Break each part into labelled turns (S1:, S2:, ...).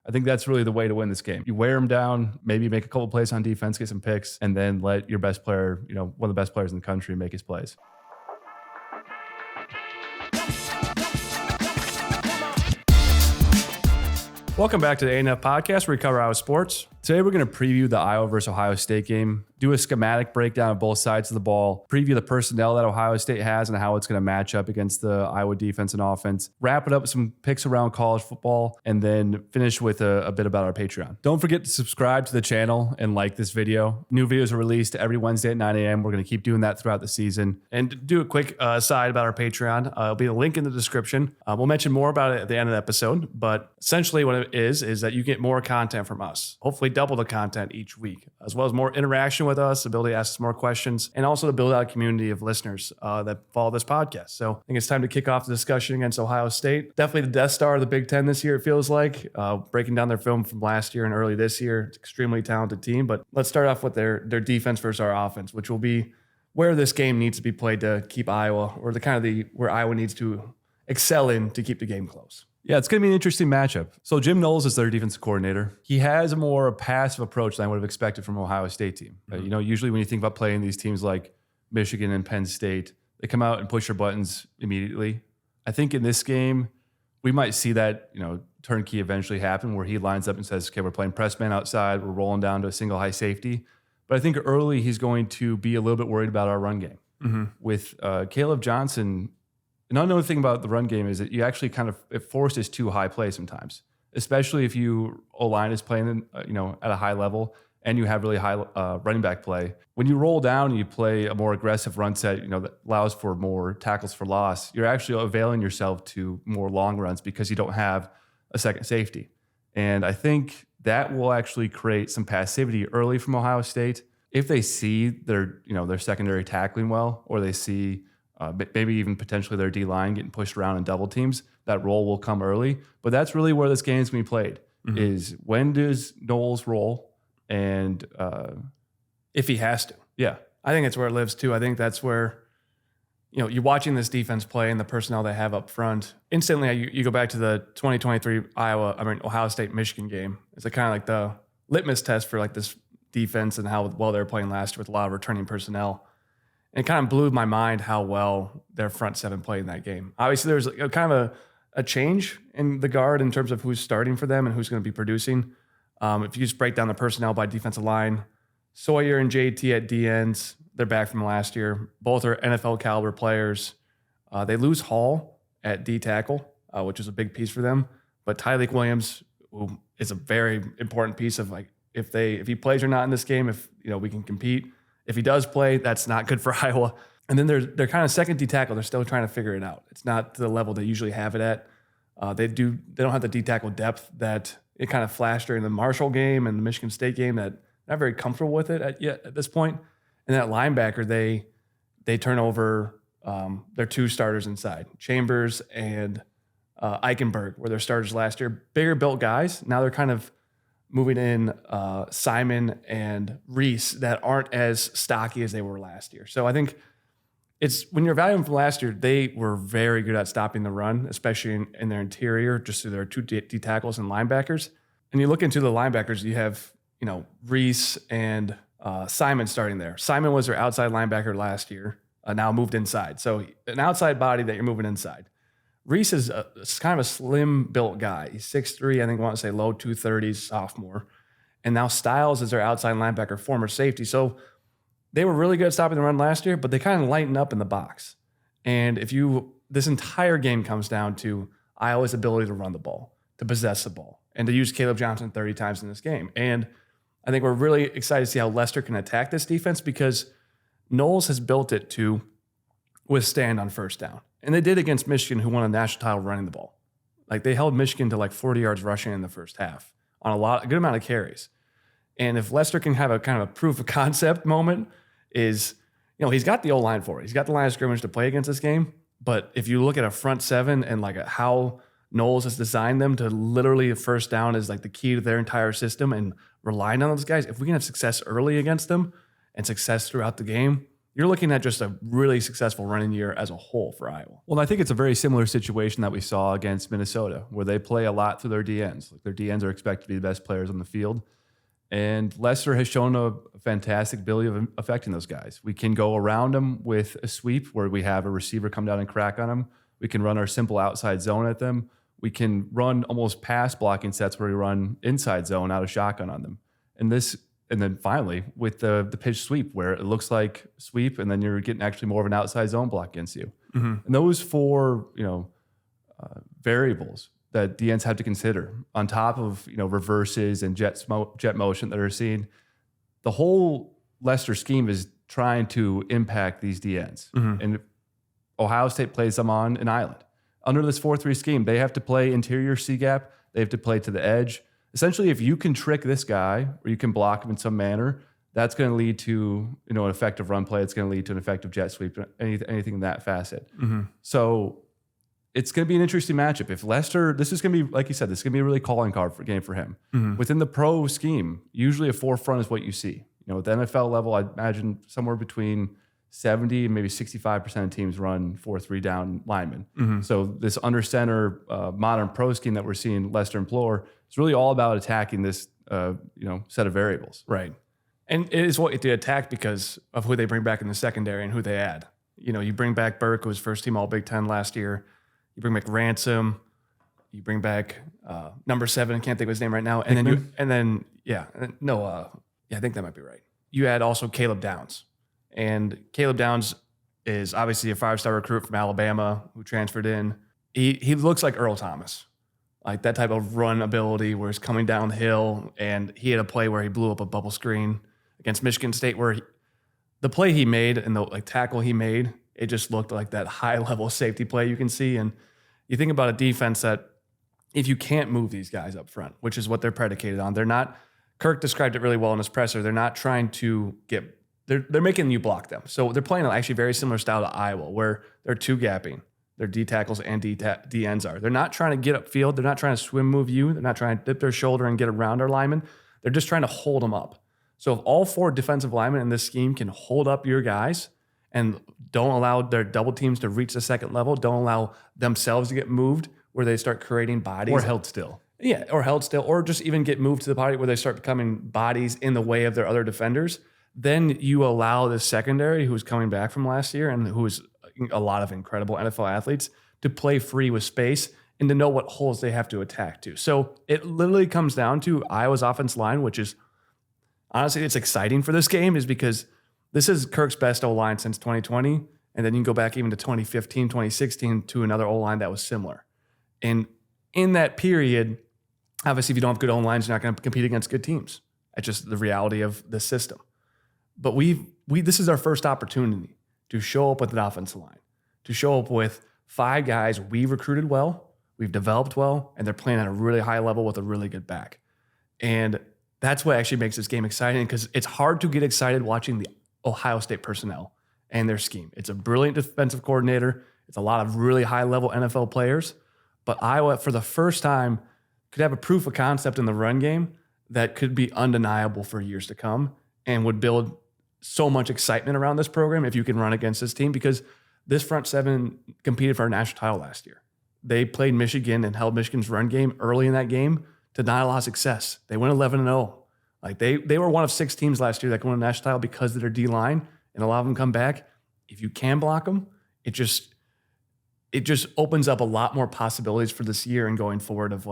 S1: I think that's really the way to win this game. You wear them down, maybe make a couple plays on defense, get some picks, and then let your best player, one of the best players in the country, make his plays. Welcome back to the ANF Podcast, where we cover Iowa sports. Today, we're going to preview the Iowa versus Ohio State game, do a schematic breakdown of both sides of the ball, preview the personnel that Ohio State has and how it's going to match up against the Iowa defense and offense, wrap it up with some picks around college football, and then finish with a bit about our Patreon. Don't forget to subscribe to the channel and like this video. New videos are released every Wednesday at 9 a.m. We're going to keep doing that throughout the season. And to do a quick aside about our Patreon, it'll be a link in the description. We'll mention more about it at the end of the episode, but essentially what it is that you get more content from us. Hopefully double the content each week, as well as more interaction with us, ability to ask us more questions, and also to build out a community of listeners that follow this podcast. So I think it's time to kick off the discussion against Ohio State. Definitely the Death Star of the Big Ten this year, it feels like. Breaking down their film from last year and early this year. It's an extremely talented team, but let's start off with their defense versus our offense, which will be where this game needs to be played to keep Iowa, or where Iowa needs to excel in to keep the game close. Yeah, it's going to be an interesting matchup. So Jim Knowles is their defensive coordinator. He has a more passive approach than I would have expected from an Ohio State team. Mm-hmm. Usually when you think about playing these teams like Michigan and Penn State, they come out and push their buttons immediately. I think in this game, we might see that, turnkey eventually happen where he lines up and says, okay, we're playing press man outside. We're rolling down to a single high safety. But I think early he's going to be a little bit worried about our run game. Mm-hmm. With Caleb Johnson. An unknown thing about the run game is that you actually it forces too high play sometimes, especially if you O-line is playing, at a high level and you have really high running back play. When you roll down and you play a more aggressive run set, that allows for more tackles for loss, you're actually availing yourself to more long runs because you don't have a second safety. And I think that will actually create some passivity early from Ohio State. If they see their secondary tackling well, or they see maybe even potentially their D-line getting pushed around in double teams, that roll will come early. But that's really where this game's going to be played, is when does Knowles roll, and
S2: if he has to.
S1: Yeah.
S2: I think it's where it lives too. I think that's where, you're watching this defense play and the personnel they have up front. Instantly, you go back to the 2023 Ohio State-Michigan game. It's kind of like the litmus test for this defense and how well they were playing last year with a lot of returning personnel. And it kind of blew my mind how well their front seven played in that game. Obviously, there's kind of a change in the guard in terms of who's starting for them and who's going to be producing. If you just break down the personnel by defensive line, Sawyer and JT at D ends, they're back from last year. Both are NFL caliber players. They lose Hall at D tackle, which is a big piece for them. But Tyleik Williams, who is a very important piece of if he plays or not in this game, if we can compete. If he does play, that's not good for Iowa. And then they're kind of second D tackle. They're still trying to figure it out. It's not to the level they usually have it at. They don't have the D tackle depth that it kind of flashed during the Marshall game and the Michigan State game. That not very comfortable with it at this point. And that linebacker, they turn over their two starters inside, Chambers and Eichenberg, were their starters last year. Bigger built guys. Now they're kind of moving in Simon and Reese that aren't as stocky as they were last year. So I think it's when you're evaluating from last year, they were very good at stopping the run, especially in their interior, just through their two D tackles and linebackers. And you look into the linebackers, you have, Reese and Simon starting there. Simon was their outside linebacker last year, now moved inside. So an outside body that you're moving inside. Reese is kind of a slim-built guy. He's 6'3", I think I want to say low 230s, sophomore. And now Styles is their outside linebacker, former safety. So they were really good at stopping the run last year, but they kind of lighten up in the box. And this entire game comes down to Iowa's ability to run the ball, to possess the ball, and to use Caleb Johnson 30 times in this game. And I think we're really excited to see how Lester can attack this defense, because Knowles has built it to withstand on first down. And they did against Michigan, who won a national title running the ball. They held Michigan to 40 yards rushing in the first half on a good amount of carries. And if Lester can have a kind of a proof of concept moment, he's got the O-line for it. He's got the line of scrimmage to play against this game. But if you look at a front seven and how Knowles has designed them to literally first down is the key to their entire system, and relying on those guys, if we can have success early against them and success throughout the game, you're looking at just a really successful running year as a whole for Iowa.
S1: Well, I think it's a very similar situation that we saw against Minnesota, where they play a lot through their DNs. Like their DNs are expected to be the best players on the field. And Lester has shown a fantastic ability of affecting those guys. We can go around them with a sweep where we have a receiver come down and crack on them. We can run our simple outside zone at them. We can run almost pass blocking sets where we run inside zone out of shotgun on them. And then finally with the pitch sweep where it looks like sweep and then you're getting actually more of an outside zone block against you. And those four, variables that DNs have to consider on top of, reverses and jet motion that are seen. The whole Lester scheme is trying to impact these DNs. And Ohio State plays them on an island. Under this 4-3 scheme, they have to play interior C-gap. They have to play to the edge. Essentially, if you can trick this guy or you can block him in some manner, that's going to lead to an effective run play. It's going to lead to an effective jet sweep, anything in that facet. So it's going to be an interesting matchup. If Lester, this is going to be, like you said, this is going to be a really calling card game for him. Within the pro scheme, usually a forefront is what you see. At the NFL level, I'd imagine somewhere between 70 and maybe 65% of teams run 4-3 down linemen. So this under center modern pro scheme that we're seeing Lester employ is really all about attacking this set of variables.
S2: Right. And it is what they attack because of who they bring back in the secondary and who they add. You bring back Burke, who was first team All Big Ten last year. You bring back Ransom. You bring back number 7. I can't think of his name right now. I think that might be right. You add also Caleb Downs. And Caleb Downs is obviously a 5-star recruit from Alabama who transferred in. He looks like Earl Thomas, like that type of run ability where he's coming down the hill. And he had a play where he blew up a bubble screen against Michigan State where the play he made and the tackle he made, it just looked like that high-level safety play you can see. And you think about a defense that if you can't move these guys up front, which is what they're predicated on, they're not – Kirk described it really well in his presser. They're not trying to get – they're making you block them. So they're playing actually very similar style to Iowa where they're two-gapping. Their D tackles and D ends are. They're not trying to get upfield. They're not trying to swim move you. They're not trying to dip their shoulder and get around our linemen. They're just trying to hold them up. So if all 4 defensive linemen in this scheme can hold up your guys and don't allow their double teams to reach the second level, don't allow themselves to get moved where they start creating bodies.
S1: Or held still.
S2: Yeah, or held still, or just even get moved to the body where they start becoming bodies in the way of their other defenders. Then you allow the secondary, who's coming back from last year and who is a lot of incredible NFL athletes, to play free with space and to know what holes they have to attack to. So it literally comes down to Iowa's offense line, which is honestly, it's exciting for this game is because this is Kirk's best O-line since 2020. And then you can go back even to 2015, 2016 to another O-line that was similar. And in that period, obviously, if you don't have good O-lines, you're not going to compete against good teams. That's just the reality of the system. But this is our first opportunity to show up with an offensive line, to show up with 5 guys we've recruited well, we've developed well, and they're playing at a really high level with a really good back. And that's what actually makes this game exciting because it's hard to get excited watching the Ohio State personnel and their scheme. It's a brilliant defensive coordinator. It's a lot of really high-level NFL players. But Iowa, for the first time, could have a proof of concept in the run game that could be undeniable for years to come and would build so much excitement around this program if you can run against this team because this front 7 competed for a national title last year. They played Michigan and held Michigan's run game early in that game to not a lot of success. They went 11-0. Like they were one of 6 teams last year that won a national title because of their D-line, and a lot of them come back. If you can block them, it just opens up a lot more possibilities for this year and going forward of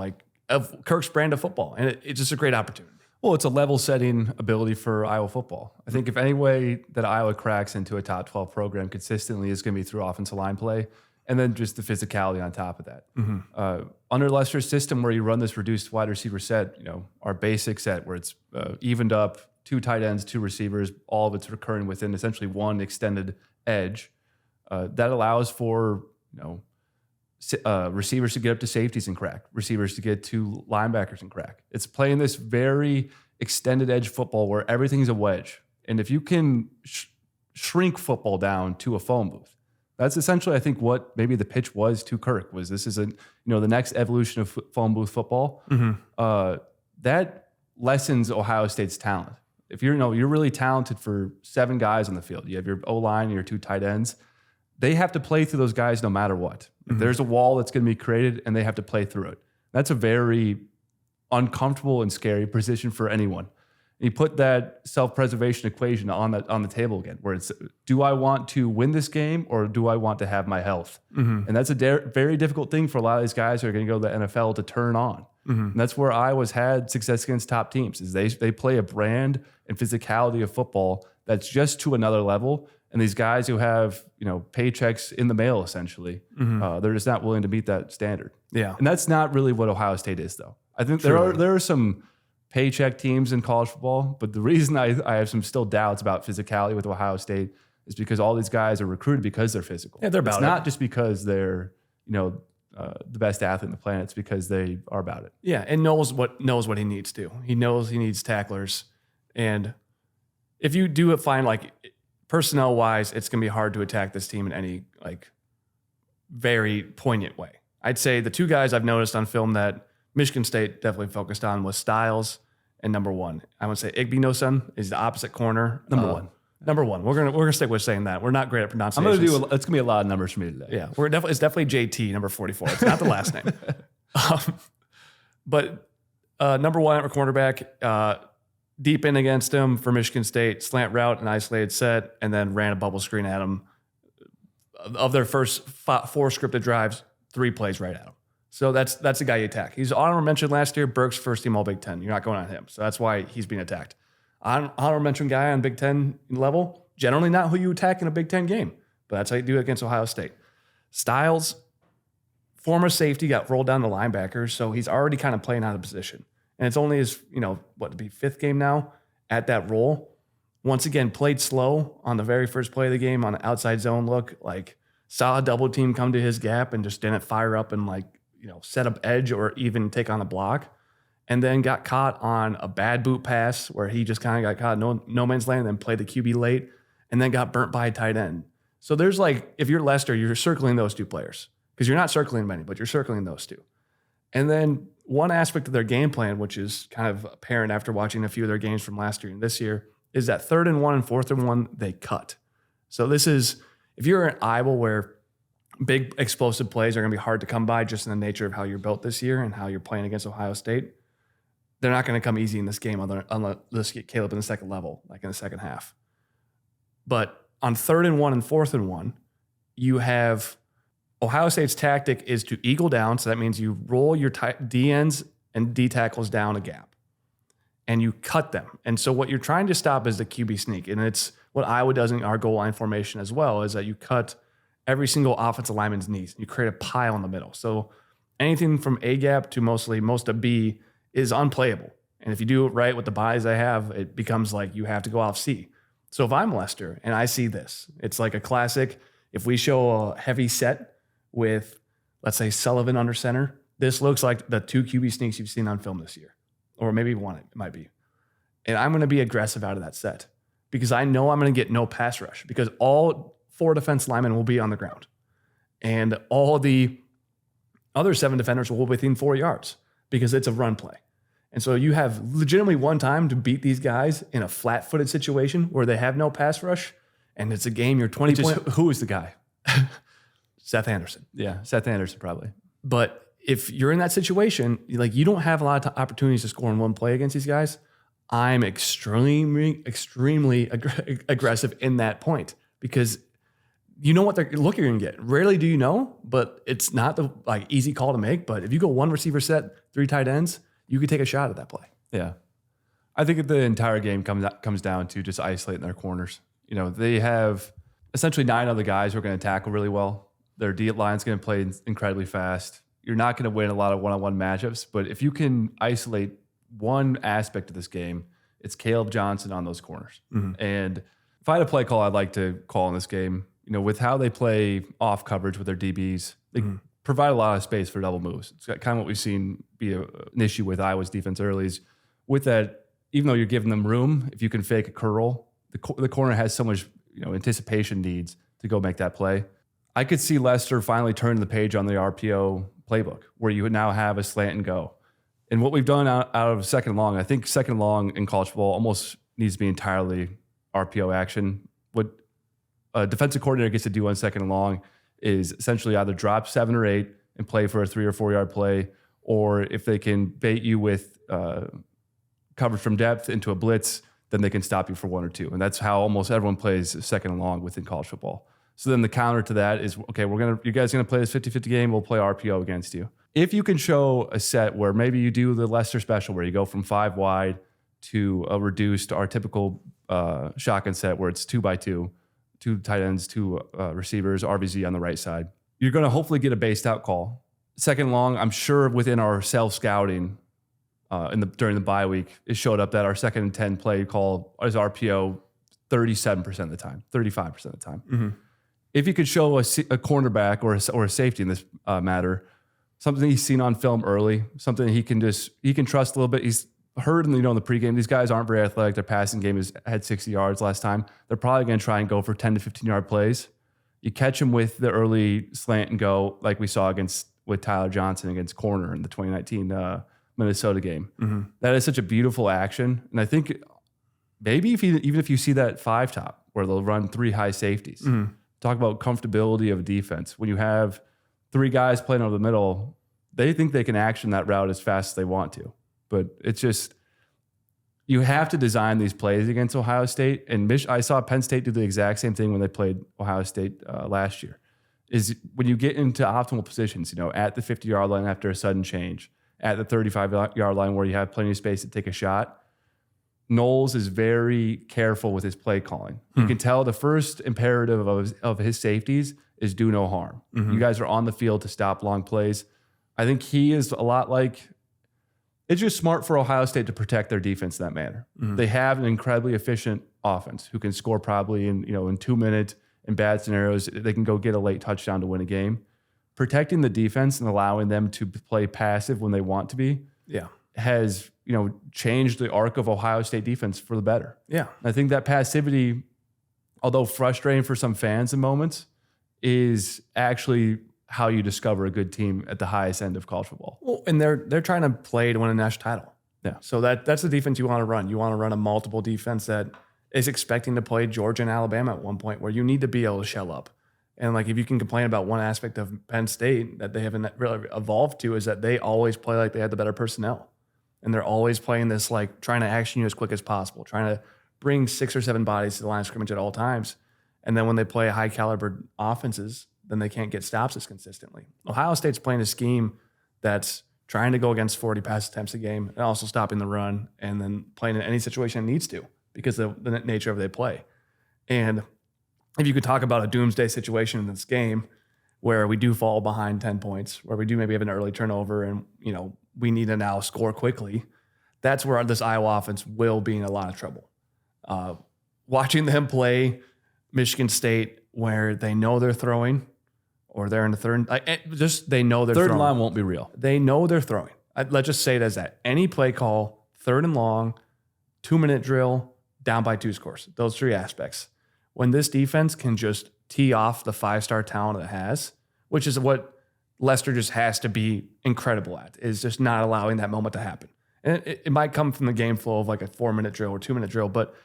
S2: Kirk's brand of football. And it's just a great opportunity.
S1: Well, it's a level-setting ability for Iowa football. I think if any way that Iowa cracks into a top 12 program consistently is going to be through offensive line play, and then just the physicality on top of that. Under Lester's system where you run this reduced wide receiver set, our basic set where it's evened up, 2 tight ends, 2 receivers, all of it's recurring within essentially 1 extended edge, that allows for, receivers to get up to safeties and crack, receivers to get to linebackers and crack. It's playing this very extended edge football where everything's a wedge. And if you can shrink football down to a phone booth, that's essentially, I think, what maybe the pitch was to Kirk was this is the next evolution of phone booth football. That lessens Ohio State's talent. If you're really talented for 7 guys on the field, you have your O-line and your 2 tight ends, they have to play through those guys no matter what. If there's a wall that's going to be created and they have to play through it. That's a very uncomfortable and scary position for anyone. You put that self-preservation equation on the table again, where it's, do I want to win this game or do I want to have my health? And that's a very difficult thing for a lot of these guys who are going to go to the NFL to turn on. And that's where Iowa's had success against top teams, is they play a brand and physicality of football that's just to another level. And these guys who have, paychecks in the mail, essentially, they're just not willing to meet that standard.
S2: Yeah.
S1: And that's not really what Ohio State is, though. I think there are some paycheck teams in college football, but the reason I have some still doubts about physicality with Ohio State is because all these guys are recruited because they're physical.
S2: Yeah, they're about
S1: it. It's not just because they're, the best athlete on the planet. It's because they are about it.
S2: Yeah, and knows what he needs to. He knows he needs tacklers. And if you do find, personnel-wise, it's going to be hard to attack this team in any, very poignant way. I'd say the 2 guys I've noticed on film that Michigan State definitely focused on was Styles and number 1. I would say Igbenogson is the opposite corner.
S1: Number 1.
S2: Number 1. We're gonna stick with saying that. We're not great at pronunciation.
S1: It's gonna be a lot of numbers for me today.
S2: Yeah, it's definitely JT, number 44. It's not the last name. But number 1 at cornerback, deep in against him for Michigan State, slant route and isolated set, and then ran a bubble screen at him. Of their first 4 scripted drives, 3 plays right at him. So that's the guy you attack. He's honorable mention last year, Burke's first team All Big Ten. You're not going on him. So that's why he's being attacked. Honorable mention guy on Big Ten level, generally not who you attack in a Big Ten game, but that's how you do it against Ohio State. Styles, former safety, got rolled down the linebackers, so he's already kind of playing out of position. And it's only his, to be 5th game now at that role. Once again, played slow on the very first play of the game on an outside zone look, saw a double team come to his gap and just didn't fire up and set up edge or even take on a block. And then got caught on a bad boot pass where he just kind of got caught no man's land and then played the QB late and then got burnt by a tight end. So there's if you're Lester, you're circling those 2 players because you're not circling many, but you're circling those 2. And then one aspect of their game plan, which is kind of apparent after watching a few of their games from last year and this year, is that 3rd and 1 and 4th and 1, they cut. So this is, if you're in Iowa where big explosive plays are going to be hard to come by just in the nature of how you're built this year and how you're playing against Ohio State, they're not going to come easy in this game unless you get Caleb in the second level, in the second half. But on 3rd and 1 and 4th and 1, you have Ohio State's tactic is to eagle down. So that means you roll your D ends and D tackles down a gap and you cut them. And so what you're trying to stop is the QB sneak. And it's what Iowa does in our goal line formation as well, is that you cut every single offensive lineman's knees. You create a pile in the middle. So anything from A gap to most of B is unplayable. And if you do it right with the buys I have, it becomes you have to go off C. So if I'm Lester and I see this, it's like a classic. If we show a heavy set with, let's say, Sullivan under center, this looks like the 2 QB sneaks you've seen on film this year. Or maybe 1, it might be. And I'm going to be aggressive out of that set because I know I'm going to get no pass rush because all 4 defense linemen will be on the ground. And all the other 7 defenders will be within 4 yards because it's a run play. And so you have legitimately one time to beat these guys in a flat-footed situation where they have no pass rush, and it's a game you're 20 points.
S1: Who is the guy?
S2: Seth Anderson.
S1: Yeah, Seth Anderson probably.
S2: But if you're in that situation, you don't have a lot of opportunities to score in one play against these guys. I'm extremely aggressive in that point because you know what they're looking to get. Rarely do you know, but it's not the easy call to make. But if you go 1 receiver set, 3 tight ends, you could take a shot at that play.
S1: Yeah. I think the entire game comes down to just isolating their corners. They have essentially 9 other guys who are going to tackle really well. Their D line's going to play incredibly fast. You're not going to win a lot of one-on-one matchups, but if you can isolate one aspect of this game, it's Caleb Johnson on those corners. Mm-hmm. And if I had a play call I'd like to call in this game, with how they play off coverage with their DBs, they provide a lot of space for double moves. It's kind of what we've seen be an issue with Iowa's defense early is with that, even though you're giving them room, if you can fake a curl, the corner has so much anticipation needs to go make that play. I could see Lester finally turn the page on the RPO playbook where you would now have a slant and go. And what we've done out of second long, I think second long in college football almost needs to be entirely RPO action. What a defensive coordinator gets to do on second and long is essentially either drop 7 or 8 and play for a 3 or 4 yard play, or if they can bait you with coverage from depth into a blitz, then they can stop you for 1 or 2. And that's how almost everyone plays second and long within college football. So then the counter to that is, okay, you guys are going to play this 50-50 game. We'll play RPO against you. If you can show a set where maybe you do the Lester special where you go from 5 wide to a reduced, our typical shotgun set where it's 2x2, 2 tight ends, 2 receivers, RVZ on the right side, you're going to hopefully get a based out call. Second long, I'm sure within our self-scouting during the bye week, it showed up that our 2nd and 10 play call is RPO 37% of the time, 35% of the time. Mm-hmm. If you could show a cornerback or a safety in this matter, something he's seen on film early, something he can trust a little bit. He's heard in the pregame, these guys aren't very athletic. Their passing game had 60 yards last time. They're probably going to try and go for 10 to 15 yard plays. You catch him with the early slant and go, like we saw with Tyler Johnson against corner in the 2019 Minnesota game. Mm-hmm. That is such a beautiful action. And I think maybe even if you see that 5 top where they'll run 3 high safeties, mm-hmm. Talk about comfortability of a defense. When you have 3 guys playing over the middle, they think they can action that route as fast as they want to. But it's just, you have to design these plays against Ohio State. And I saw Penn State do the exact same thing when they played Ohio State last year. Is when you get into optimal positions, at the 50-yard line after a sudden change, at the 35-yard line where you have plenty of space to take a shot, Knowles is very careful with his play calling. You can tell the first imperative of his safeties is do no harm. Mm-hmm. You guys are on the field to stop long plays. I think he is a lot like, it's just smart for Ohio State to protect their defense in that manner. Mm-hmm. They have an incredibly efficient offense who can score probably in 2 minutes. In bad scenarios, they can go get a late touchdown to win a game. Protecting the defense and allowing them to play passive when they want to be has changed the arc of Ohio State defense for the better. Yeah. I think that passivity, although frustrating for some fans in moments, is actually how you discover a good team at the highest end of college football.
S2: Well, and they're trying to play to win a national title. Yeah. So that's the defense you want to run. You want to run a multiple defense that is expecting to play Georgia and Alabama at one point, where you need to be able to shell up. And if you can complain about one aspect of Penn State that they haven't really evolved to, is that they always play like they had the better personnel. And they're always playing this, trying to action you as quick as possible, trying to bring 6 or 7 bodies to the line of scrimmage at all times. And then when they play high caliber offenses, then they can't get stops as consistently. Ohio State's playing a scheme that's trying to go against 40 pass attempts a game and also stopping the run, and then playing in any situation it needs to because of the nature of they play. And if you could talk about a doomsday situation in this game where we do fall behind 10 points, where we do maybe have an early turnover and, we need to now score quickly, that's where this Iowa offense will be in a lot of trouble. Watching them play Michigan State where they know they're throwing, or they're in the third, they know they're throwing.
S1: Third line won't be real.
S2: They know they're throwing. Let's just say it as that. Any play call, 3rd and long, 2-minute drill, down by 2 scores. Those 3 aspects. When this defense can just tee off the 5-star talent it has, which is what Lester just has to be incredible at, is just not allowing that moment to happen. And it might come from the game flow of a 4-minute drill or 2-minute drill, but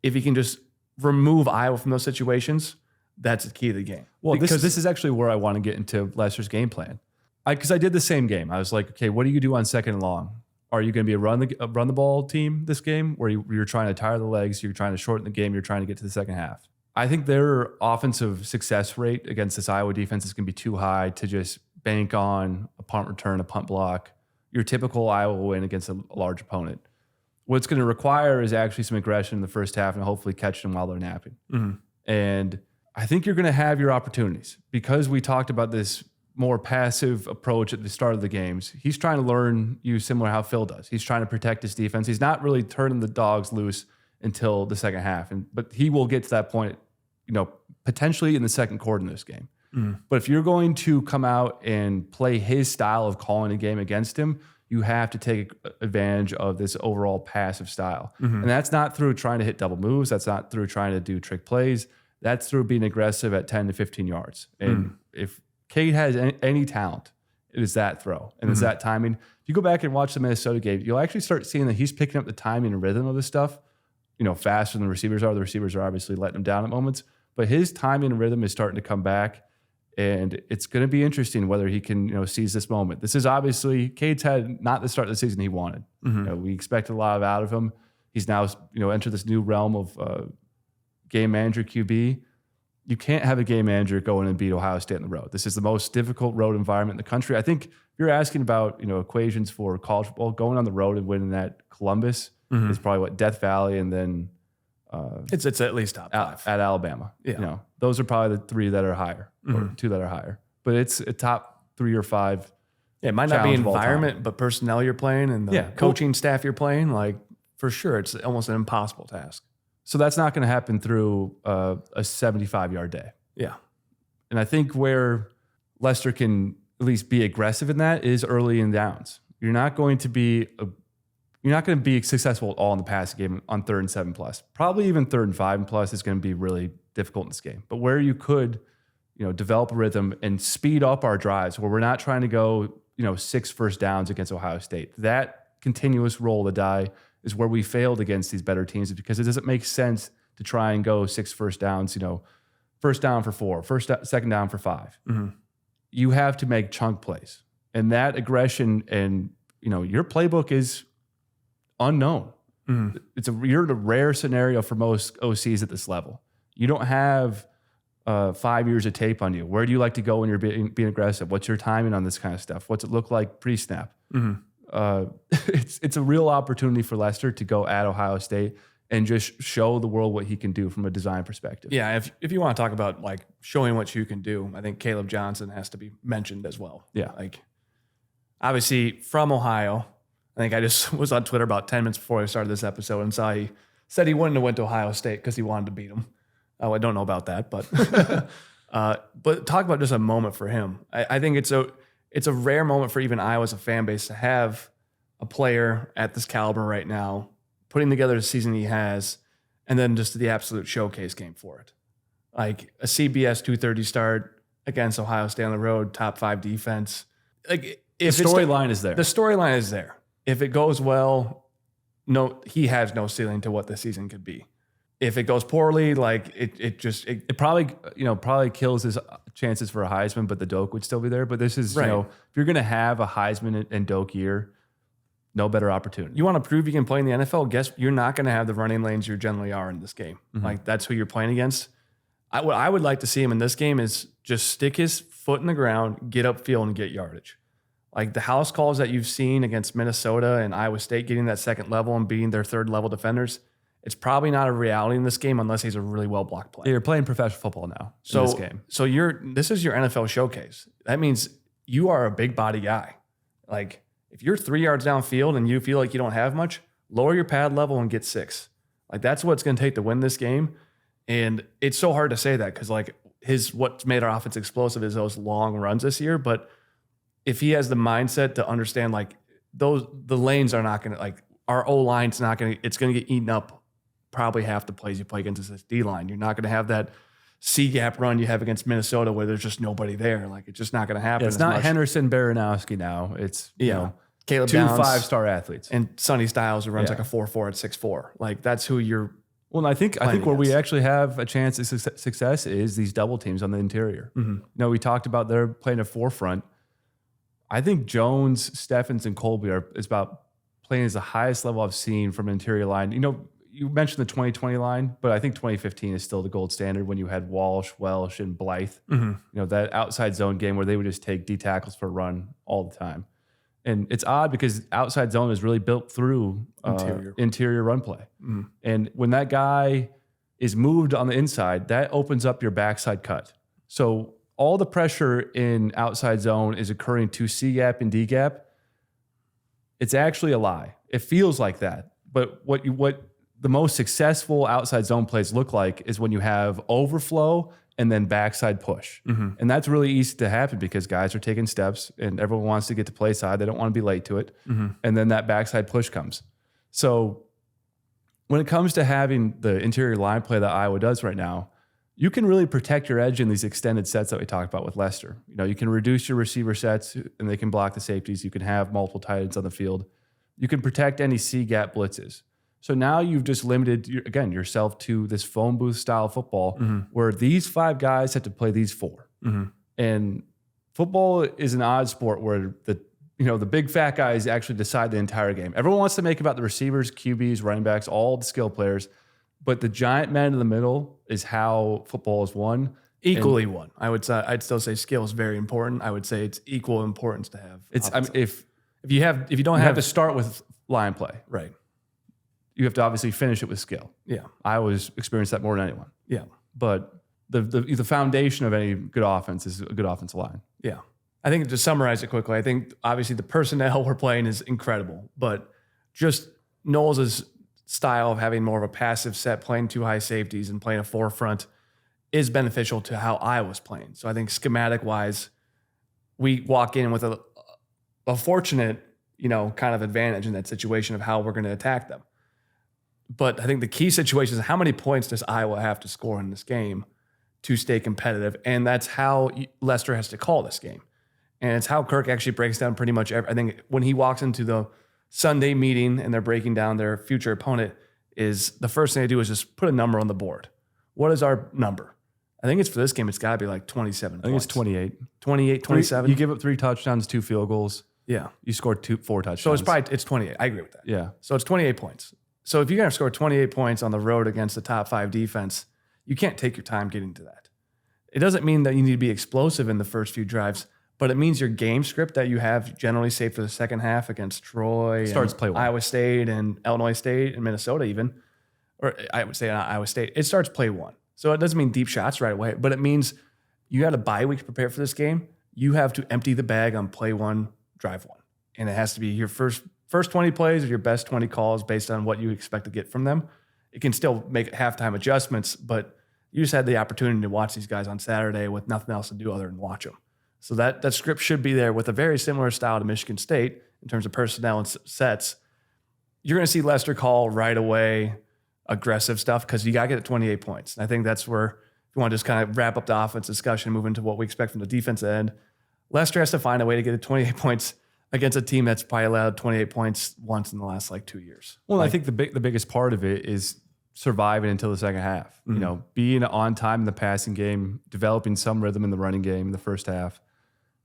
S2: if he can just remove Iowa from those situations, that's the key to the game.
S1: Well, this is actually where I want to get into Lester's game plan. Because I did the same game. I was like, okay, what do you do on 2nd and long? Are you going to be a run the ball team this game, where you're trying to tire the legs, you're trying to shorten the game, you're trying to get to the second half? I think their offensive success rate against this Iowa defense is going to be too high to just bank on a punt return, a punt block. Your typical Iowa win against a large opponent. What's going to require is actually some aggression in the first half and hopefully catch them while they're napping. Mm-hmm. And I think you're going to have your opportunities, because we talked about this more passive approach at the start of the games. He's trying to learn you similar how Phil does. He's trying to protect his defense. He's not really turning the dogs loose until the second half. But he will get to that point, potentially in the second quarter in this game. Mm. But if you're going to come out and play his style of calling a game against him, you have to take advantage of this overall passive style. Mm-hmm. And that's not through trying to hit double moves. That's not through trying to do trick plays. That's through being aggressive at 10 to 15 yards. And if Cade has any talent, it is that throw. And it's that timing. If you go back and watch the Minnesota game, you'll actually start seeing that he's picking up the timing and rhythm of this stuff faster than the receivers are. The receivers are obviously letting him down at moments, but his timing and rhythm is starting to come back. And it's going to be interesting whether he can, seize this moment. This is obviously, Cade's had not the start of the season he wanted. We expected a lot out of him. He's now, entered this new realm of game manager QB. You can't have a game manager go in and beat Ohio State on the road. This is the most difficult road environment in the country. I think if you're asking about, equations for college football, going on the road and winning at Columbus is probably what Death Valley and then
S2: it's at least top 5
S1: at Alabama.
S2: Yeah.
S1: Those are probably the 3 that are higher or 2 that are higher. But it's a top 3 or 5.
S2: Yeah, it might not be environment, but personnel you're playing and the coaching staff you're playing, like for sure, it's almost an impossible task.
S1: So that's not going to happen through a 75-yard day.
S2: Yeah.
S1: And I think where Leicester can at least be aggressive in that is early in downs. You're not going to be successful at all in the passing game on 3rd and 7 plus. Probably even 3rd and 5 plus is going to be really difficult in this game. But where you could, develop a rhythm and speed up our drives, where we're not trying to go, 6 first downs against Ohio State. That continuous roll of the die is where we failed against these better teams, because it doesn't make sense to try and go 6 first downs, first down for 4, second down for 5. You have to make chunk plays. And that aggression and, your playbook is unknown. You're in a rare scenario for most OCs at this level. You don't have 5 years of tape on you. Where do you like to go when you're being aggressive? What's your timing on this kind of stuff? What's it look like pre-snap? It's a real opportunity for Leicester to go at Ohio State and just show the world what he can do from a design perspective.
S2: Yeah, if you want to talk about like showing what you can do, I think Caleb Johnson has to be mentioned as well.
S1: Yeah.
S2: Like obviously from Ohio. I think I just was on Twitter about 10 minutes before I started this episode and saw he said he wouldn't have went to Ohio State because he wanted to beat him. Oh, I don't know about that, but but talk about just a moment for him. I think it's a rare moment for even Iowa as a fan base to have a player at this caliber right now, putting together the season he has, and then just the absolute showcase game for it. Like a CBS 2:30 start against Ohio State on the road, top 5 defense. Like if
S1: the storyline is there.
S2: The storyline is there. If it goes well, no, he has no ceiling to what the season could be. If it goes poorly, like it
S1: probably kills his chances for a Heisman, but the Doak would still be there. But this is,
S2: right.
S1: If you're going to have a Heisman and Doak year, no better opportunity.
S2: You want to prove you can play in the NFL? Guess you're not going to have the running lanes you generally are in this game. Like that's who you're playing against. What I would like to see him in this game is just stick his foot in the ground, get upfield, and get yardage. Like the house calls that you've seen against Minnesota and Iowa State getting that second level and beating their 3rd level defenders, it's probably not a reality in this game unless he's a really well blocked player.
S1: You're playing professional football now in this game.
S2: So this is your NFL showcase. That means you are a big body guy. Like if you're 3 yards downfield and you feel like you don't have much, lower your pad level and get 6. Like that's what it's going to take to win this game. And it's so hard to say that because like what's made our offense explosive is those long runs this year. But if he has the mindset to understand like the lanes are not going to, like our O-line's not going to, it's going to get eaten up probably half the plays you play against this D-line. You're not going to have that C-gap run you have against Minnesota where there's just nobody there. Like it's just not going to happen.
S1: Yeah, it's not Henderson Baranowski now. It's,
S2: Caleb
S1: 2
S2: Downs
S1: 5-star athletes.
S2: And Sonny Styles who runs like a 4.4 at 6'4". Like that's who you're.
S1: Well, I think where we actually have a chance of success is these double teams on the interior. We talked about they're playing a 4 front. I think Jones, Steffens, and Colby is about playing as the highest level I've seen from an interior line. You mentioned the 2020 line, but I think 2015 is still the gold standard when you had Walsh, Welsh, and Blythe. That outside zone game where they would just take D tackles for a run all the time. And it's odd because outside zone is really built through interior run play. And when that guy is moved on the inside, that opens up your backside cut. So all the pressure in outside zone is occurring to C gap and D gap. It's actually a lie. It feels like that. But what the most successful outside zone plays look like is when you have overflow and then backside push. And that's really easy to happen because guys are taking steps and everyone wants to get to play side. They don't want to be late to it. And then that backside push comes. So when it comes to having the interior line play that Iowa does right now, you can really protect your edge in these extended sets that we talked about with Leicester. You can reduce your receiver sets and they can block the safeties. You can have multiple tight ends on the field. You can protect any C-gap blitzes. So now you've just limited, yourself to this phone booth style football where these 5 guys have to play these 4. And football is an odd sport where the big fat guys actually decide the entire game. Everyone wants to make about the receivers, QBs, running backs, all the skill players. But the giant man in the middle is how football is won.
S2: Equally won. I'd still say skill is very important. I would say it's equal importance to have.
S1: If you don't have to start with line play,
S2: right,
S1: you have to obviously finish it with skill.
S2: Yeah,
S1: I always experience that more than anyone.
S2: Yeah,
S1: but the foundation of any good offense is a good offensive line.
S2: Yeah, I think to summarize it quickly, I think obviously the personnel we're playing is incredible, but just Knowles' style of having more of a passive set, playing 2 high safeties and playing a 4 front is beneficial to how Iowa's playing. So I think schematic-wise, we walk in with a fortunate, kind of advantage in that situation of how we're going to attack them. But I think the key situation is how many points does Iowa have to score in this game to stay competitive? And that's how Lester has to call this game. And it's how Kirk actually breaks down pretty much I think when he walks into the Sunday meeting and they're breaking down their future opponent, is the first thing they do is just put a number on the board. What is our number? I think it's for this game, it's got to be like 27
S1: I think it's 28.
S2: 28, 27.
S1: You give up 3 touchdowns, 2 field goals.
S2: Yeah.
S1: You scored 4 touchdowns.
S2: So it's 28. I agree with that.
S1: Yeah.
S2: So it's 28 points. So if you're going to score 28 points on the road against the top 5 defense, you can't take your time getting to that. It doesn't mean that you need to be explosive in the first few drives, but it means your game script that you have generally saved for the second half against Troy,
S1: starts play well.
S2: Iowa State and Illinois State and Minnesota even, or I would say not Iowa State, it starts play 1. So it doesn't mean deep shots right away, but it means you got a bye week to prepare for this game. You have to empty the bag on play 1, drive 1. And it has to be your first 20 plays or your best 20 calls based on what you expect to get from them. It can still make halftime adjustments, but you just had the opportunity to watch these guys on Saturday with nothing else to do other than watch them. So that script should be there with a very similar style to Michigan State in terms of personnel and sets. You're going to see Lester call right away aggressive stuff because you got to get at 28 points. And I think that's where, if you want to just kind of wrap up the offense discussion, move into what we expect from the defensive end, Lester has to find a way to get to 28 points against a team that's probably allowed 28 points once in the last 2 years.
S1: Well, I think the biggest part of it is surviving until the second half. Being on time in the passing game, developing some rhythm in the running game in the first half.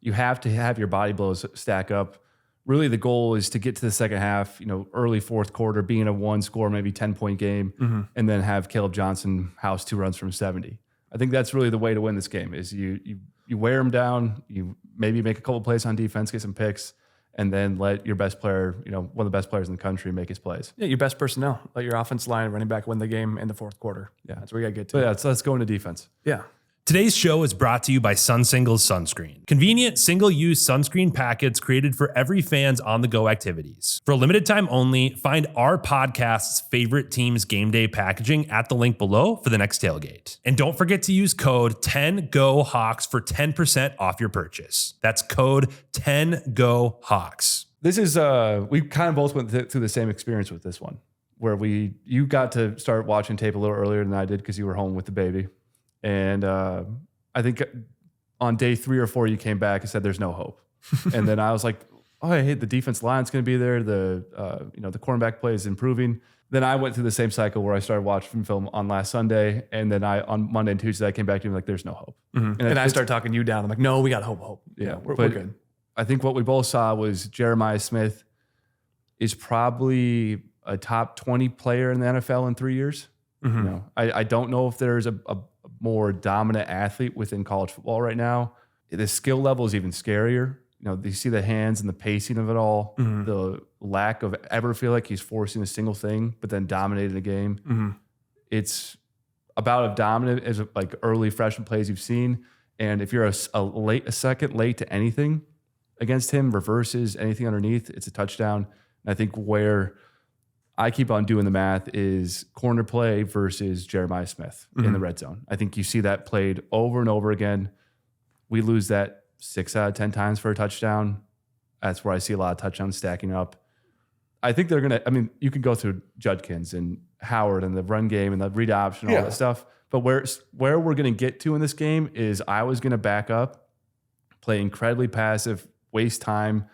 S1: You have to have your body blows stack up. Really, the goal is to get to the second half, early fourth quarter, being a 1-score, maybe 10-point game, and then have Caleb Johnson house 2 runs from 70. I think that's really the way to win this game is you wear them down, you maybe make a couple plays on defense, get some picks, and then let your best player, one of the best players in the country, make his plays.
S2: Yeah, your best personnel. Let your offense line and running back win the game in the fourth quarter.
S1: Yeah.
S2: That's where you got to get to.
S1: But yeah, so let's go into defense.
S2: Yeah.
S3: Today's show is brought to you by SunSingles Sunscreen. Convenient, single-use sunscreen packets created for every fan's on-the-go activities. For a limited time only, find our podcast's favorite team's game day packaging at the link below for the next tailgate. And don't forget to use code 10GOHAWKS for 10% off your purchase. That's code 10GOHAWKS.
S1: This is, we kind of both went through the same experience with this one, where you got to start watching tape a little earlier than I did because you were home with the baby. And I think on day 3 or 4, you came back and said, there's no hope. And then I was like, oh, hey, the defense line's going to be there. The cornerback play is improving. Then I went through the same cycle where I started watching film on last Sunday. And then on Monday and Tuesday, I came back to you like, there's no hope.
S2: Mm-hmm. And I started talking you down. I'm like, no, we got hope.
S1: Yeah,
S2: we're good.
S1: I think what we both saw was Jeremiah Smith is probably a top 20 player in the NFL in 3 years. Mm-hmm. I don't know if there's a more dominant athlete within college football right now. The skill level is even scarier. You see the hands and the pacing of it all, the lack of ever feel like he's forcing a single thing, but then dominating the game. Mm-hmm. It's about as dominant as like early freshman plays you've seen. And if you're a second late to anything against him, reverses, anything underneath, it's a touchdown. And I think where I keep on doing the math is corner play versus Jeremiah Smith in the red zone. I think you see that played over and over again. We lose that 6 out of 10 times for a touchdown. That's where I see a lot of touchdowns stacking up. I think they're going to, you can go through Judkins and Howard and the run game and the read option and all that stuff. But where we're going to get to in this game is Iowa's going to back up, play incredibly passive, waste time